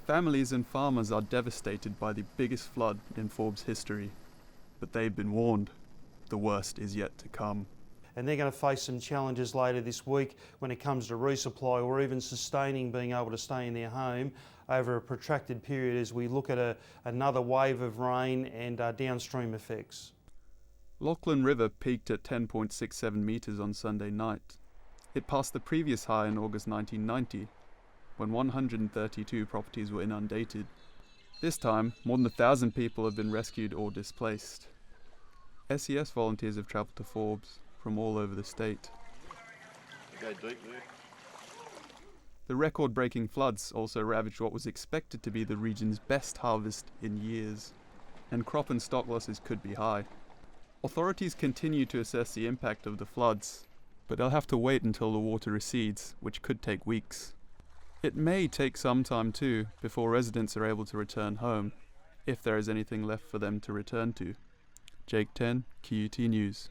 Families and farmers are devastated by the biggest flood in Forbes history, but they've been warned. The worst is yet to come. And they're going to face some challenges later this week when it comes to resupply or even sustaining being able to stay in their home over a protracted period as we look at another wave of rain and downstream effects. Lachlan River peaked at 10.67 metres on Sunday night. It passed the previous high in August 1990, when 132 properties were inundated. This time, more than 1,000 people have been rescued or displaced. SES volunteers have travelled to Forbes from all over the state. Go deep there. The record-breaking floods also ravaged what was expected to be the region's best harvest in years, and crop and stock losses could be high. Authorities continue to assess the impact of the floods, but they'll have to wait until the water recedes, which could take weeks. It may take some time too before residents are able to return home, if there is anything left for them to return to. Jake 10, QUT News.